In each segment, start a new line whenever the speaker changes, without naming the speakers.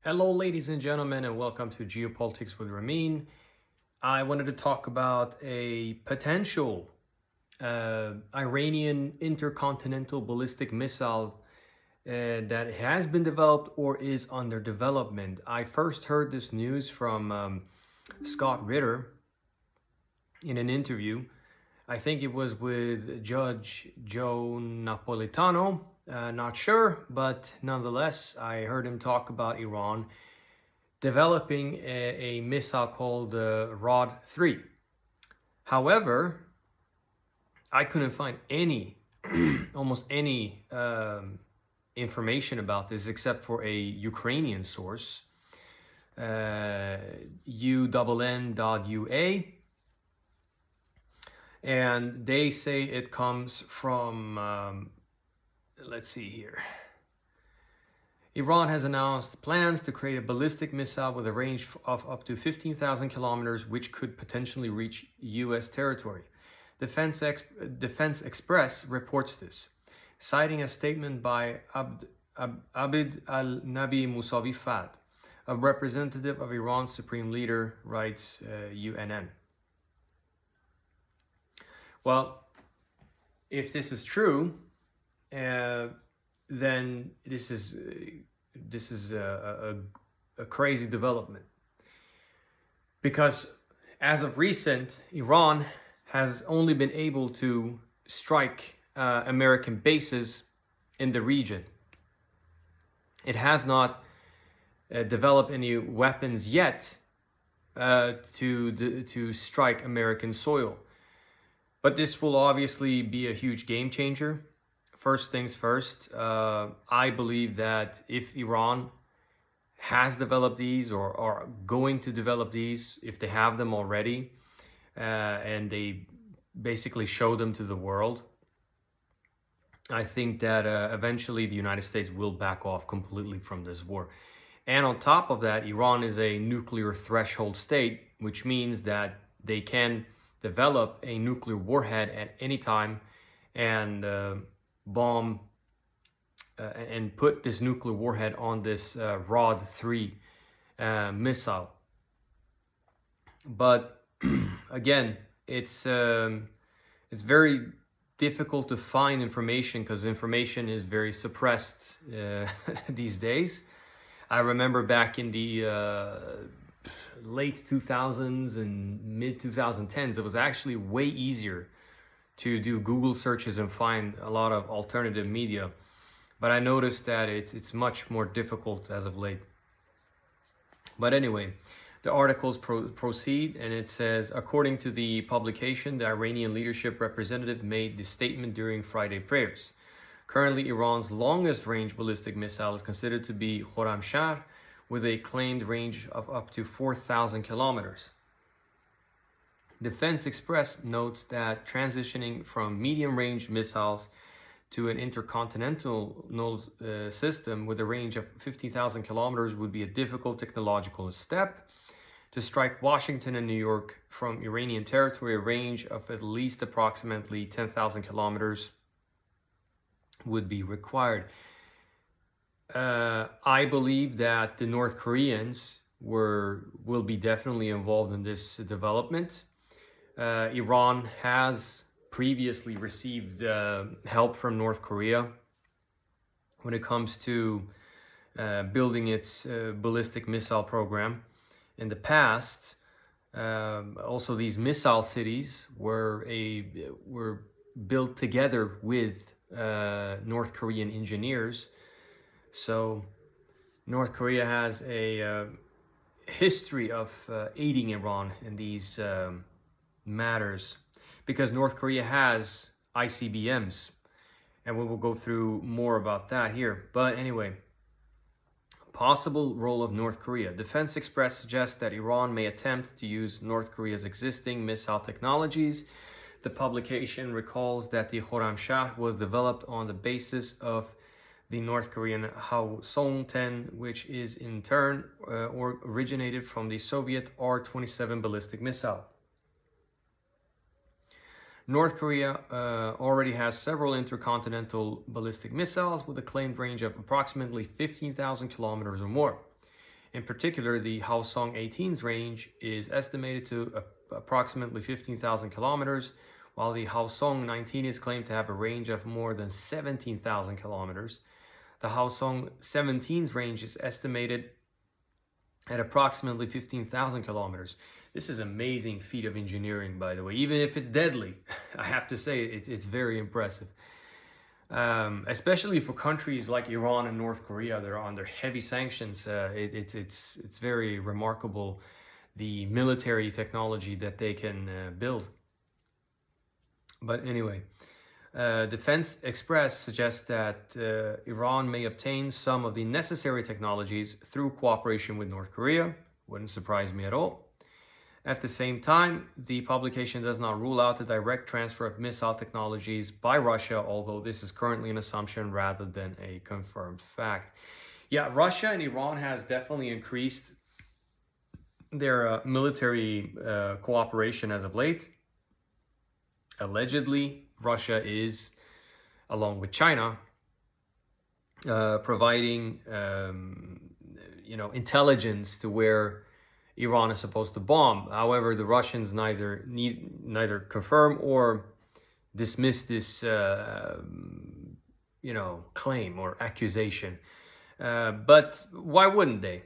Hello, ladies and gentlemen, and welcome to Geopolitics with Ramin. I wanted to talk about a potential Iranian intercontinental ballistic missile that has been developed or is under development. I first heard this news from Scott Ritter in an interview. I think it was with Judge Joe Napolitano. Not sure, but nonetheless, I heard him talk about Iran developing a missile called Rod 3. However, I couldn't find almost any information about this except for a Ukrainian source, UNN.UA. And they say it comes from, let's see here. Iran has announced plans to create a ballistic missile with a range of up to 15,000 kilometers, which could potentially reach U.S. territory. Defense Express reports this, citing a statement by Abid al-Nabi Musavi Fad, a representative of Iran's supreme leader, writes UNN. Well, if this is true, then this is a crazy development, because as of recent, Iran has only been able to strike American bases in the region. It has not developed any weapons yet to strike American soil. But this will obviously be a huge game changer. First things first, I believe that if Iran has developed these or are going to develop these, if they have them already, and they basically show them to the world, I think that eventually the United States will back off completely from this war. And on top of that, Iran is a nuclear threshold state, which means that they can develop a nuclear warhead at any time and bomb and put this nuclear warhead on this Rod 3 missile. But again, it's very difficult to find information because information is very suppressed these days. I remember back in the late 2000s and mid 2010s, it was actually way easier to do Google searches and find a lot of alternative media. But I noticed that it's much more difficult as of late. But anyway, the articles proceed, and it says, according to the publication, the Iranian leadership representative made the statement during Friday prayers. Currently, Iran's longest range ballistic missile is considered to be Khorramshahr, with a claimed range of up to 4,000 kilometers. Defense Express notes that transitioning from medium-range missiles to an intercontinental system with a range of 50,000 kilometers would be a difficult technological step. To strike Washington and New York from Iranian territory, a range of at least approximately 10,000 kilometers would be required. I believe that the North Koreans will be definitely involved in this development. Iran has previously received help from North Korea when it comes to building its ballistic missile program. In the past, also these missile cities were built together with North Korean engineers. So North Korea has a history of aiding Iran in these matters, because North Korea has ICBMs, and we will go through more about that here. But anyway, possible role of North Korea. Defense Express suggests that Iran may attempt to use North Korea's existing missile technologies. The publication recalls that the Khorramshahr was developed on the basis of the North Korean Hwasong-10, which is in turn originated from the Soviet R-27 ballistic missile. North Korea already has several intercontinental ballistic missiles with a claimed range of approximately 15,000 kilometers or more. In particular, the Haosong 18's range is estimated to approximately 15,000 kilometers, while the Haosong 19 is claimed to have a range of more than 17,000 kilometers. The Haosong 17's range is estimated at approximately 15,000 kilometers. This is an amazing feat of engineering, by the way. Even if it's deadly, I have to say it's very impressive. Especially for countries like Iran and North Korea that are under heavy sanctions. It's very remarkable, the military technology that they can build. But anyway, Defense Express suggests that Iran may obtain some of the necessary technologies through cooperation with North Korea. Wouldn't surprise me at all. At the same time, the publication does not rule out the direct transfer of missile technologies by Russia, although this is currently an assumption rather than a confirmed fact. Yeah, Russia and Iran has definitely increased their military cooperation as of late. Allegedly, Russia is, along with China, providing intelligence to where Iran is supposed to bomb. However, the Russians neither confirm or dismiss this claim or accusation. But why wouldn't they?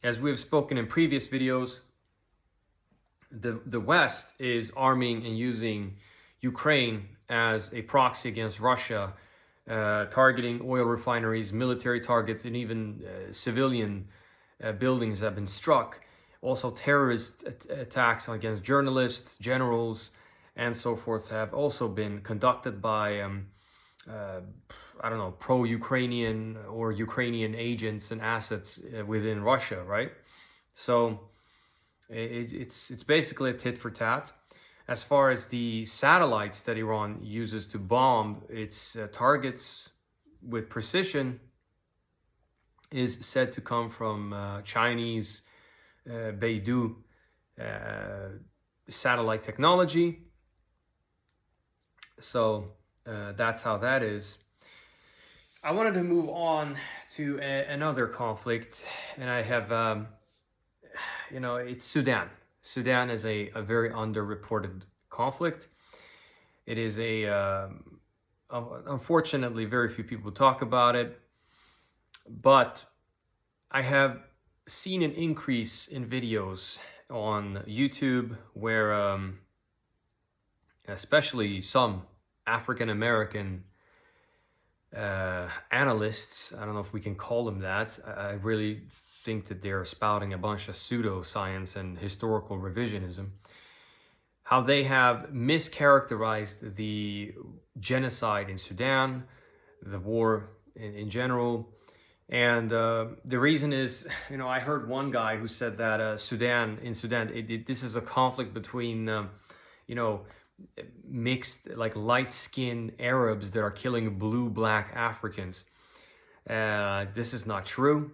As we've spoken in previous videos, the West is arming and using Ukraine as a proxy against Russia, targeting oil refineries, military targets, and even civilian buildings have been struck. Also, terrorist attacks against journalists, generals, and so forth have also been conducted by, pro-Ukrainian or Ukrainian agents and assets within Russia, right? So it's basically a tit for tat. As far as the satellites that Iran uses to bomb its targets with precision is said to come from Chinese Beidou satellite technology. So that's how that is. I wanted to move on to another conflict, and I have, it's Sudan. Sudan is a very underreported conflict. It is unfortunately, very few people talk about it, but I have seen an increase in videos on YouTube where especially some African American analysts, I don't know if we can call them that, I really think that they're spouting a bunch of pseudoscience and historical revisionism, how they have mischaracterized the genocide in Sudan, the war in general. And the reason is, I heard one guy who said that in Sudan, this is a conflict between, mixed, like light-skinned Arabs that are killing blue-black Africans. This is not true.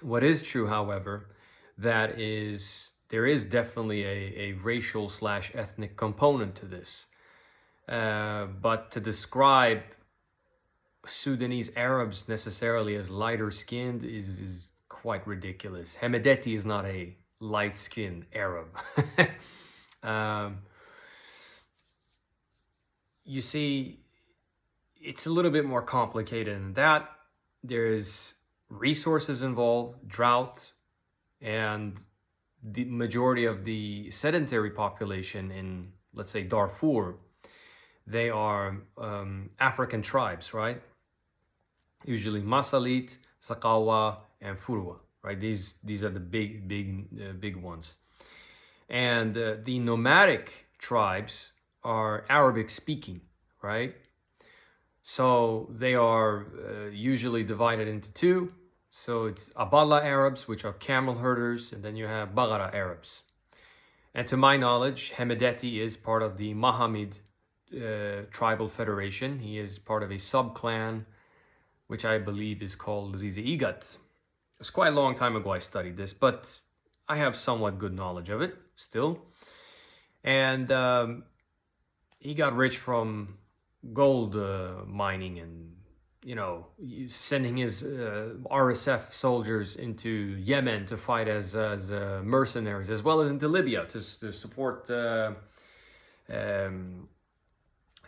What is true, however, there is definitely a racial / ethnic component to this. But to describe Sudanese Arabs necessarily as lighter skinned is quite ridiculous. Hemedti is not a light-skinned Arab. You see, it's a little bit more complicated than that. There's resources involved, drought, and the majority of the sedentary population in, let's say, Darfur, they are African tribes, right? Usually Masalit, Sakawa, and Furwa, right? These are the big ones. And the nomadic tribes are Arabic speaking, right? So they are usually divided into two. So it's Abala Arabs, which are camel herders, and then you have Baghara Arabs. And to my knowledge, Hemedti is part of the Mahamid tribal federation. He is part of a sub-clan, which I believe is called Rizeigat. It's quite a long time ago I studied this, but I have somewhat good knowledge of it still. And he got rich from gold mining and sending his RSF soldiers into Yemen to fight as mercenaries, as well as into Libya to support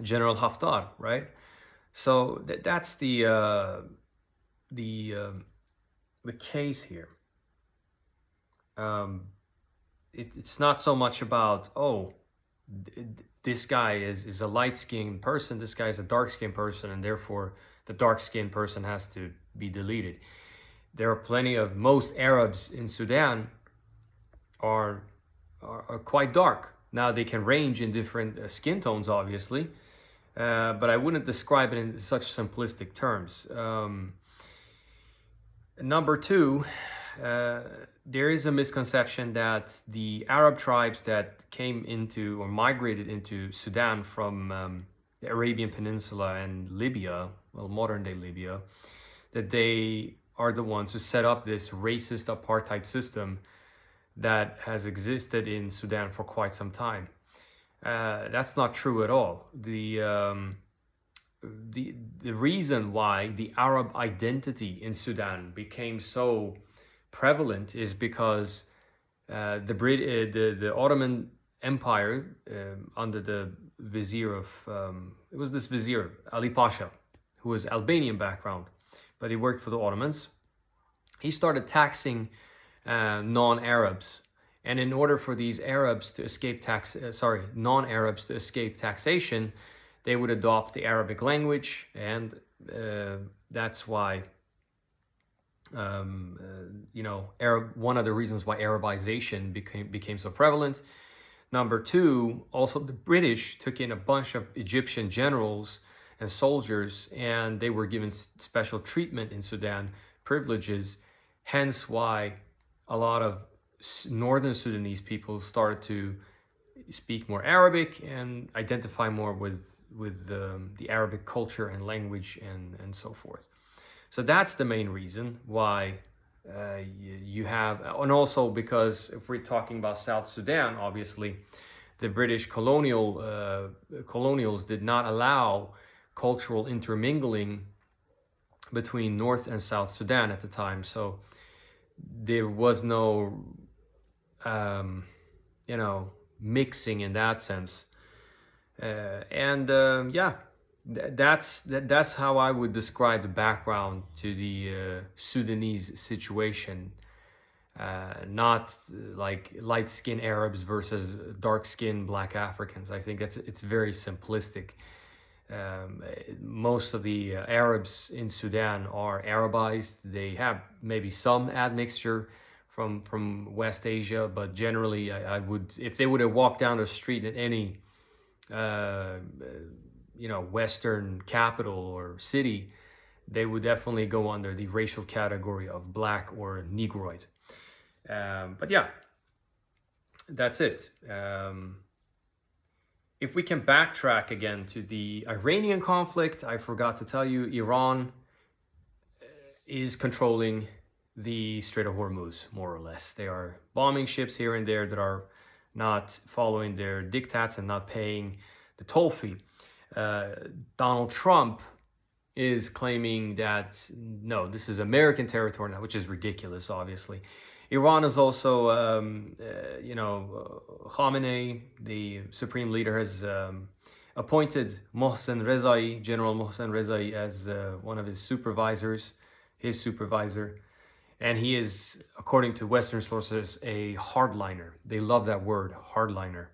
General Haftar, right? So that's the case here. It's not so much about, this guy is a light-skinned person, this guy is a dark-skinned person, and therefore the dark-skinned person has to be deleted. There are most Arabs in Sudan are quite dark. Now they can range in different skin tones, obviously, but I wouldn't describe it in such simplistic terms. Number two, there is a misconception that the Arab tribes that came into or migrated into Sudan from the Arabian Peninsula and Libya, well, modern-day Libya, that they are the ones who set up this racist apartheid system that has existed in Sudan for quite some time. That's not true at all. The reason why the Arab identity in Sudan became so prevalent is because the Ottoman Empire under the vizier of it was this vizier Ali Pasha, who was Albanian background, but he worked for the Ottomans. He started taxing non-Arabs, and in order for these Arabs to escape non-Arabs to escape taxation, they would adopt the Arabic language, and that's why one of the reasons why Arabization became so prevalent. Number two, also the British took in a bunch of Egyptian generals and soldiers, and they were given special treatment in Sudan, privileges, hence why a lot of northern Sudanese people started to speak more Arabic and identify more with the Arabic culture and language and so forth. So that's the main reason why you have, and also because if we're talking about South Sudan, obviously the British colonials did not allow cultural intermingling between North and South Sudan at the time. So there was no, mixing in that sense. That's how I would describe the background to the Sudanese situation. Not like light-skinned Arabs versus dark-skinned Black Africans. I think it's very simplistic. Most of the Arabs in Sudan are Arabized. They have maybe some admixture from West Asia, but generally I would, if they would have walked down the street in any Western capital or city, they would definitely go under the racial category of Black or Negroid. But yeah, that's it. If we can backtrack again to the Iranian conflict, I forgot to tell you, Iran is controlling the Strait of Hormuz, more or less. They are bombing ships here and there that are not following their diktats and not paying the toll fee. Donald Trump is claiming that, no, this is American territory now, which is ridiculous, obviously. Iran is also, Khamenei, the supreme leader, has appointed General Mohsen Rezai, as one of his supervisors, his supervisor. And he is, according to Western sources, a hardliner. They love that word, hardliner.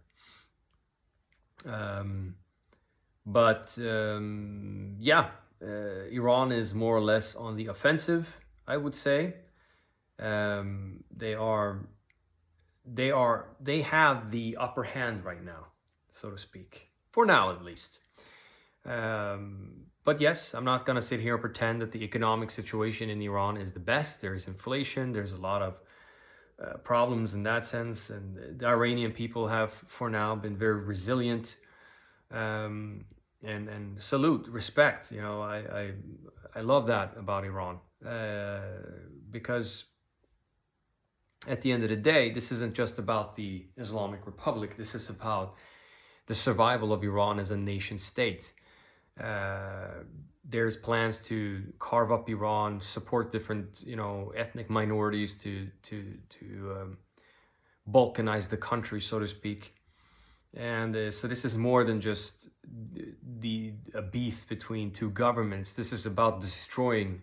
Iran is more or less on the offensive, I would say. They have the upper hand right now, so to speak, for now at least. But yes, I'm not going to sit here and pretend that the economic situation in Iran is the best. There's inflation, there's a lot of problems in that sense, and the Iranian people have for now been very resilient, and salute, respect. I love that about Iran, because at the end of the day, this isn't just about the Islamic Republic. This is about the survival of Iran as a nation state. there's plans to carve up Iran, support different, ethnic minorities to balkanize the country, so to speak. And so this is more than just a beef between two governments. This is about destroying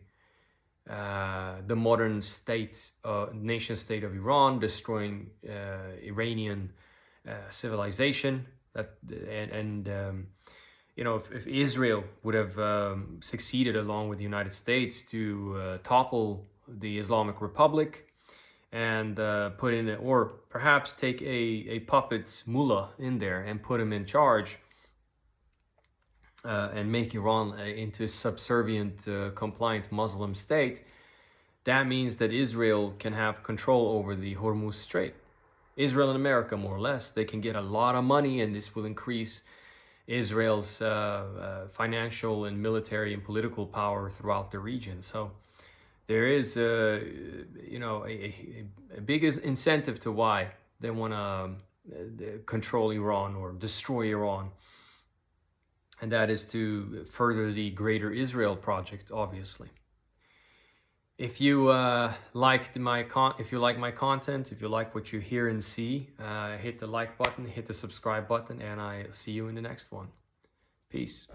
the modern state, nation state of Iran, destroying Iranian civilization. If Israel would have succeeded along with the United States to topple the Islamic Republic and put in, or perhaps take a puppet mullah in there and put him in charge and make Iran into a subservient, compliant Muslim state, that means that Israel can have control over the Hormuz Strait. Israel and America, more or less, they can get a lot of money, and this will increase Israel's financial and military and political power throughout the region. So there is a big incentive to why they want to control Iran or destroy Iran. And that is to further the Greater Israel project, obviously. If you like my content, if you like what you hear and see, hit the like button, hit the subscribe button, and I see you in the next one. Peace.